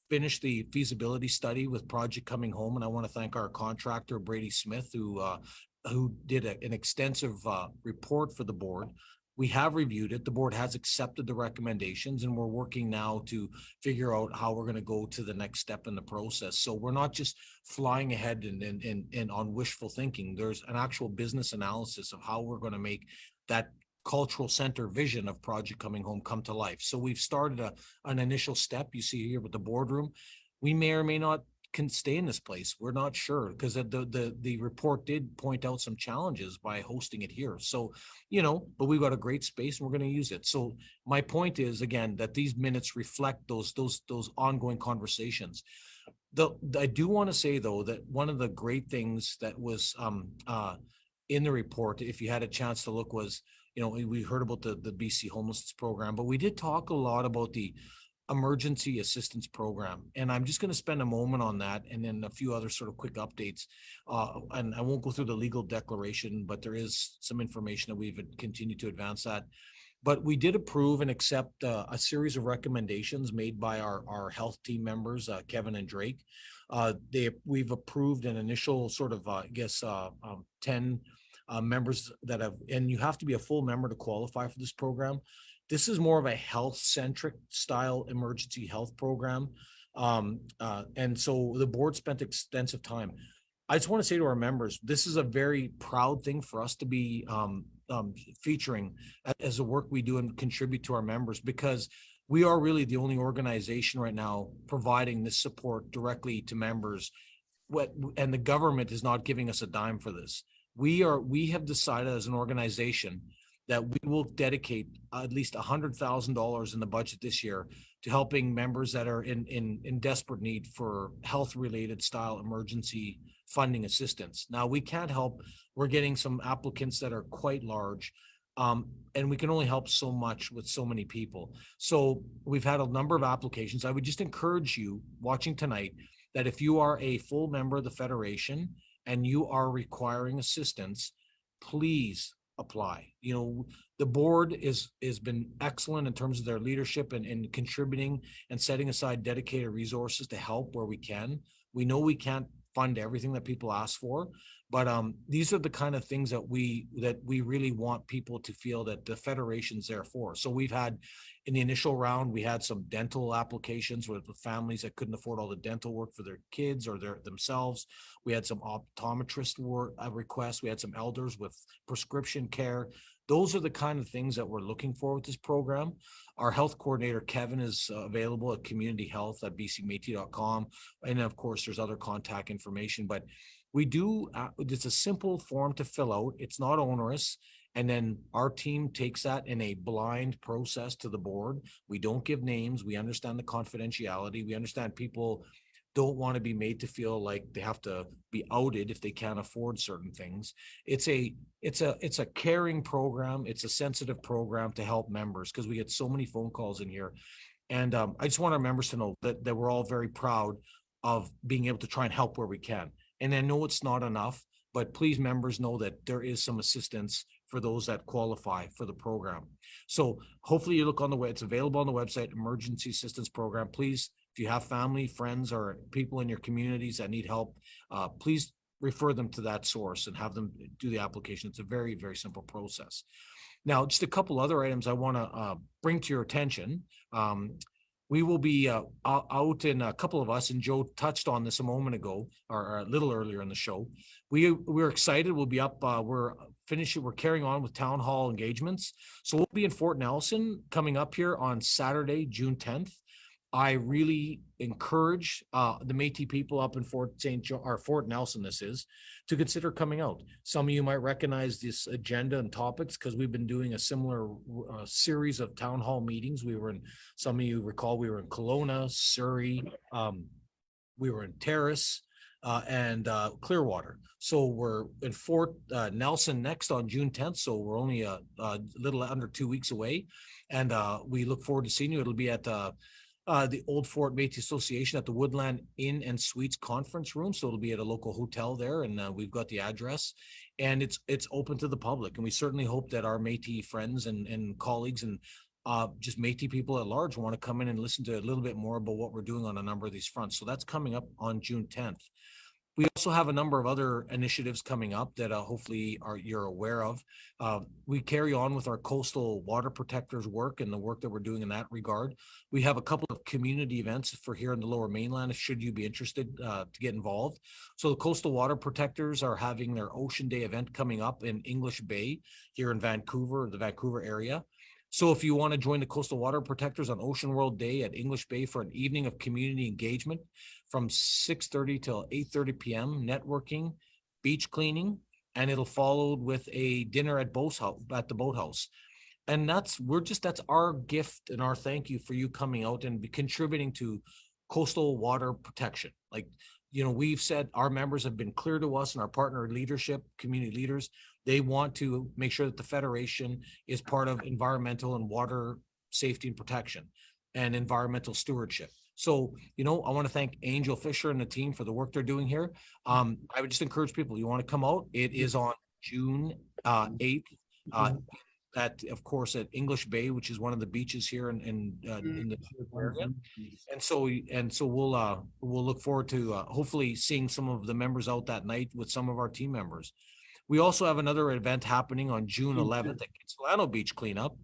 finish the feasibility study with Project Coming Home, and I want to thank our contractor Brady Smith, who did an extensive report for the board. We have reviewed it. The board has accepted the recommendations, and we're working now to figure out how we're going to go to the next step in the process. So we're not just flying ahead and on wishful thinking. There's an actual business analysis of how we're going to make that cultural center vision of Project Coming Home come to life. So we've started an initial step. You see here with the boardroom. We may or may not can stay in this place. We're not sure, because the report did point out some challenges by hosting it here. So, but we've got a great space and we're going to use it. So my point is, again, that these minutes reflect those ongoing conversations. I do want to say, though, that one of the great things that was in the report, if you had a chance to look, was, we heard about the BC homelessness program, but we did talk a lot about the emergency assistance program. And I'm just going to spend a moment on that, and then a few other sort of quick updates. And I won't go through the legal declaration, but there is some information that we've continued to advance that. But we did approve and accept a series of recommendations made by our health team members, Kevin and Drake. We've approved an initial sort of, 10 members that have, and you have to be a full member to qualify for this program. This is more of a health-centric style emergency health program. And so the board spent extensive time. I just want to say to our members, this is a very proud thing for us to be featuring as the work we do and contribute to our members, because we are really the only organization right now providing this support directly to members. And the government is not giving us a dime for this. We have decided as an organization that we will dedicate at least $100,000 in the budget this year to helping members that are in desperate need for health-related style emergency funding assistance. Now, we can't help, we're getting some applicants that are quite large, and we can only help so much with so many people. So we've had a number of applications. I would just encourage you watching tonight that if you are a full member of the Federation and you are requiring assistance, please apply. You know, the board has been excellent in terms of their leadership and contributing and setting aside dedicated resources to help where we can. We know we can't fund everything that people ask for, but these are the kind of things that we really want people to feel that the Federation's there for. So we've had, in the initial round, we had some dental applications with families that couldn't afford all the dental work for their kids or themselves. We had some optometrist work requests. We had some elders with prescription care. Those are the kind of things that we're looking for with this program. Our health coordinator, Kevin, is available at communityhealth@bcmétis.com. And of course, there's other contact information, but we do, it's a simple form to fill out. It's not onerous. And then our team takes that in a blind process to the board. We don't give names. We understand the confidentiality. We understand people don't want to be made to feel like they have to be outed if they can't afford certain things. It's a caring program. It's a sensitive program to help members because we get so many phone calls in here. And I just want our members to know that we're all very proud of being able to try and help where we can. And I know it's not enough, but please, members, know that there is some assistance for those that qualify for the program. So hopefully you look on the way, it's available on the website, Emergency Assistance Program. Please, if you have family, friends, or people in your communities that need help, please refer them to that source and have them do the application. It's a very, very simple process. Now, just a couple other items I want to bring to your attention. We will be out in a couple of us, and Joe touched on this a moment ago, or a little earlier in the show. We're excited. We'll be up. We're carrying on with town hall engagements. So we'll be in Fort Nelson coming up here on Saturday, June 10th. I really encourage the Métis people up in Fort Nelson, to consider coming out. Some of you might recognize this agenda and topics because we've been doing a similar series of town hall meetings. Some of you recall, we were in Kelowna, Surrey, we were in Terrace, and Clearwater. So we're in Fort Nelson next on June 10th. So we're only a little under 2 weeks away. And we look forward to seeing you. It'll be at the Old Fort Métis Association at the Woodland Inn and Suites Conference Room. So it'll be at a local hotel there, and we've got the address, and it's open to the public. And we certainly hope that our Métis friends and colleagues and just Métis people at large want to come in and listen to a little bit more about what we're doing on a number of these fronts. So that's coming up on June 10th. We also have a number of other initiatives coming up that hopefully you're aware of. We carry on with our coastal water protectors work and the work that we're doing in that regard. We have a couple of community events for here in the Lower Mainland, should you be interested to get involved. So the coastal water protectors are having their Ocean Day event coming up in English Bay here in Vancouver, the Vancouver area. So if you want to join the Coastal Water Protectors on Ocean World Day at English Bay for an evening of community engagement from 6:30 till 8:30 p.m., networking, beach cleaning, and it'll follow with a dinner at the boathouse. And that's our gift and our thank you for you coming out and contributing to coastal water protection. Like, we've said our members have been clear to us, and our partner leadership, community leaders, they want to make sure that the Federation is part of environmental and water safety and protection and environmental stewardship. So, I want to thank Angel Fisher and the team for the work they're doing here. I would just encourage people, you want to come out. It is on June 8th of course, at English Bay, which is one of the beaches here in the area. And so we'll look forward to hopefully seeing some of the members out that night with some of our team members. We also have another event happening on June 11th at Kitsilano Beach Cleanup,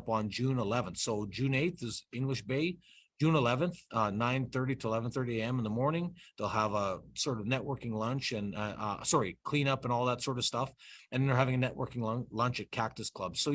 on June 11th. So June 8th is English Bay. June 11th, 9:30 to 11:30 a.m. in the morning. They'll have a sort of networking lunch and cleanup and all that sort of stuff. And they're having a networking lunch at Cactus Club. So,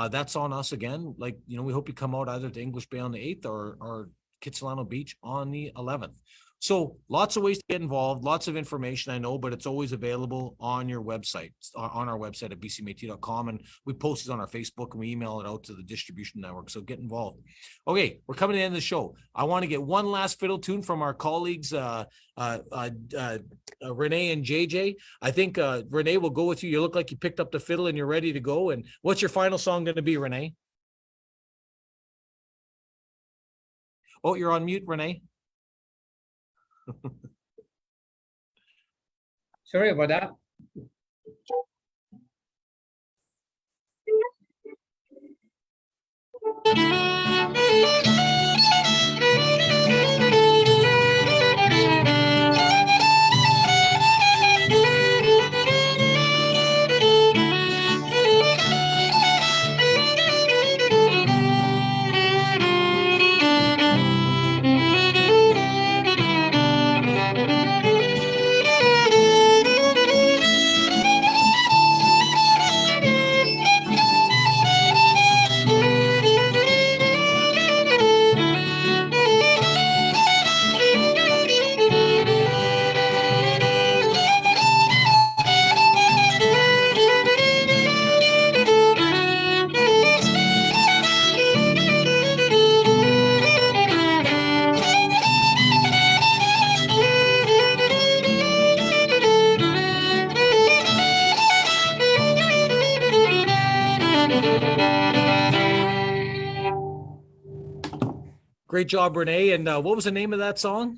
that's on us again. Like, we hope you come out either to English Bay on the 8th or Kitsilano Beach on the 11th. So lots of ways to get involved, lots of information, I know, but it's always available on your website, on our website at bcmat.com. And we post it on our Facebook and we email it out to the distribution network. So get involved. Okay, we're coming to the end of the show. I want to get one last fiddle tune from our colleagues, Renee and JJ. I think Renee, will go with you. You look like you picked up the fiddle and you're ready to go. And what's your final song going to be, Renee? Oh, you're on mute, Renee. Sorry about that. Great job, Renee. And what was the name of that song?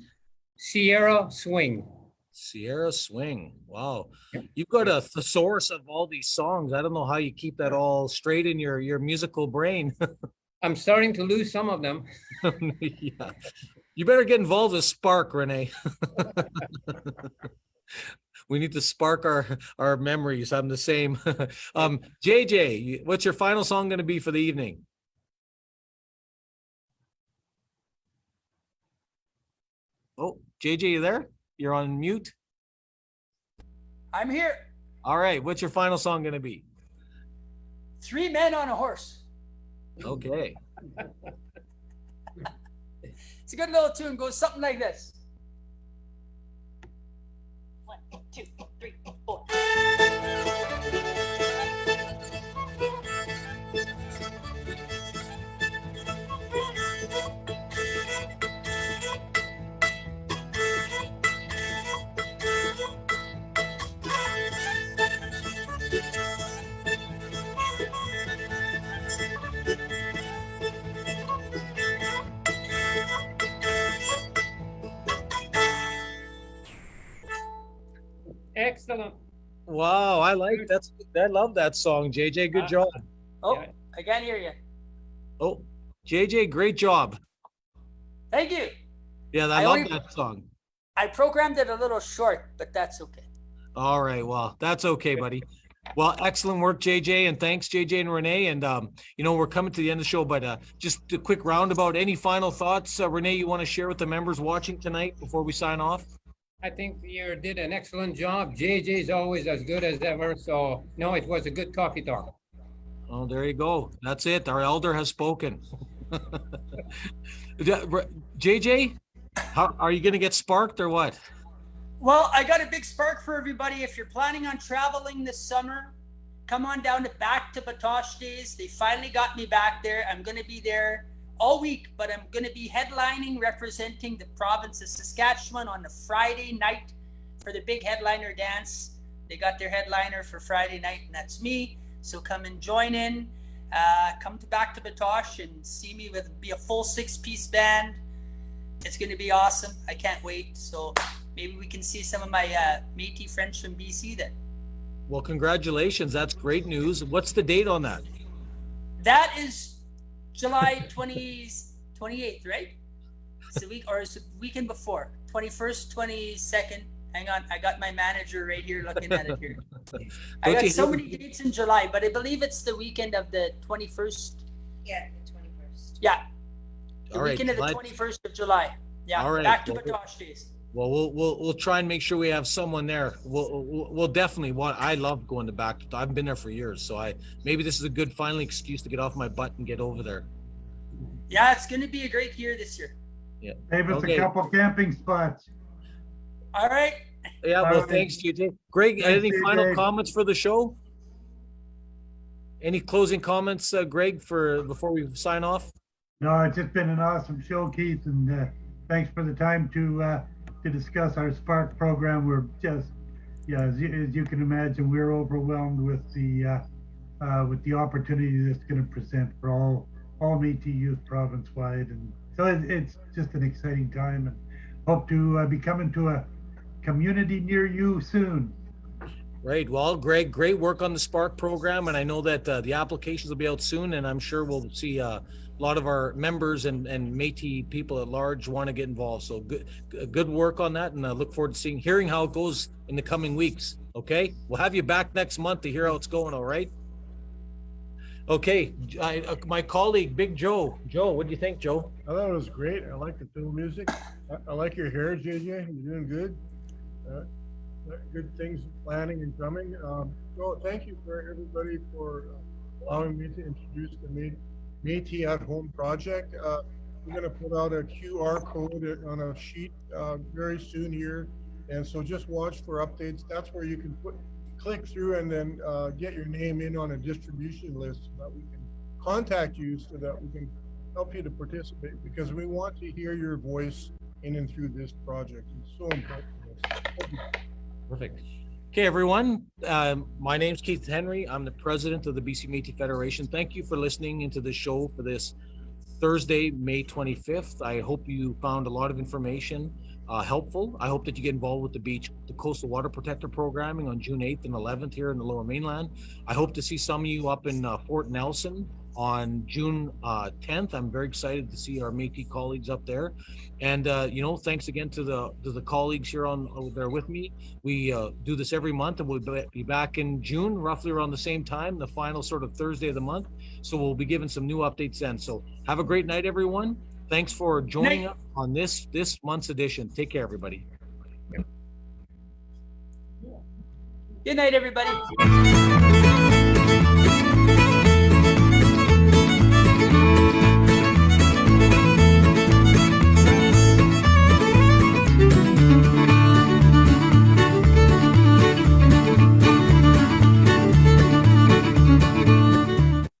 Sierra Swing. Sierra Swing. Wow. You've got a thesaurus of all these songs. I don't know how you keep that all straight in your musical brain. I'm starting to lose some of them. Yeah. You better get involved with Spark, Renee. We need to spark our memories. I'm the same. JJ, what's your final song going to be for the evening? Oh, JJ, you there? You're on mute. I'm here. All right. What's your final song going to be? 3 Men on a Horse. Okay. It's a good little tune. Goes something like this. 1, 2, 3, 4. Excellent. Wow, I love that song, JJ. Good job. Oh, Yeah. I can't hear you. Oh, JJ, great job. Thank you. Yeah, I I love only- that song. I programmed it a little short, but that's okay. All right, well, that's okay, buddy. Well, excellent work, JJ, and thanks, JJ and Renee. And we're coming to the end of the show, but just a quick roundabout. Any final thoughts, Renee, you want to share with the members watching tonight before we sign off? I think you did an excellent job. JJ's always as good as ever. So no, it was a good coffee talk. Oh, there you go. That's it. Our elder has spoken. JJ, how are you going to get sparked or what? Well, I got a big spark for everybody. If you're planning on traveling this summer, come on down to Back to Batoche Days. They finally got me back there. I'm going to be there all week, but I'm going to be headlining, representing the province of Saskatchewan on the Friday night for the big headliner dance. They got their headliner for Friday night, and that's me. So come and join in. Come to Back to Batoche and see me be a full 6-piece band. It's going to be awesome. I can't wait. So maybe we can see some of my Métis friends from BC then. Well, congratulations. That's great news. What's the date on that? That is July 28th, right? It's it's the weekend before. 21st, 22nd. Hang on, I got my manager right here looking at it here. I got so many dates in July, but I believe it's the weekend of the 21st. Yeah, the 21st. Yeah, the All right, weekend of the July- 21st of July. Yeah, All right, Back to well, Batoche Days. Well, we'll try and make sure we have someone there. We'll definitely want. I love going to Back to. I've been there for years, so maybe this is a good final excuse to get off my butt and get over there. Yeah, it's going to be a great year this year. Save us Okay. a couple camping spots. All right. Yeah, well, Bye. thanks, JJ. Greg, Thanks, any final JJ. comments for the show? Any closing comments, Greg, for before we sign off? No, it's just been an awesome show, Keith, and thanks for the time to discuss our Spark program. We're just, yeah, as you can imagine, we're overwhelmed with the opportunity that's going to present for all Métis youth province-wide, and so it's just an exciting time, and hope to be coming to a community near you soon. Right. Well, Greg, great work on the Spark program, and I know that the applications will be out soon, and I'm sure we'll see a lot of our members and Métis people at large want to get involved. So good work on that, and I look forward to hearing how it goes in the coming weeks. Okay, we'll have you back next month to hear how it's going. All right. Okay, my colleague, Big Joe. Joe, what do you think, Joe? I thought it was great. I like the film music. I like your hair, JJ. You're doing good. Good things planning and coming. So thank you for everybody for allowing me to introduce the Métis at Home project. We're going to put out a QR code on a sheet very soon here. And so just watch for updates. That's where you can click through and then get your name in on a distribution list so that we can contact you so that we can help you to participate, because we want to hear your voice in and through this project. It's so important to us. Thank you. Perfect. Okay, everyone. My name's Keith Henry. I'm the president of the BC Métis Federation. Thank you for listening into the show for this Thursday, May 25th. I hope you found a lot of information helpful. I hope that you get involved with the Coastal Water Protector programming on June 8th and 11th here in the Lower Mainland. I hope to see some of you up in Fort Nelson on June 10th. I'm very excited to see our Métis colleagues up there. And, thanks again to the colleagues here over there with me. We do this every month, and we'll be back in June, roughly around the same time, the final sort of Thursday of the month. So we'll be giving some new updates then. So have a great night, everyone. Thanks for joining us on this month's edition. Take care, everybody. Good night, everybody.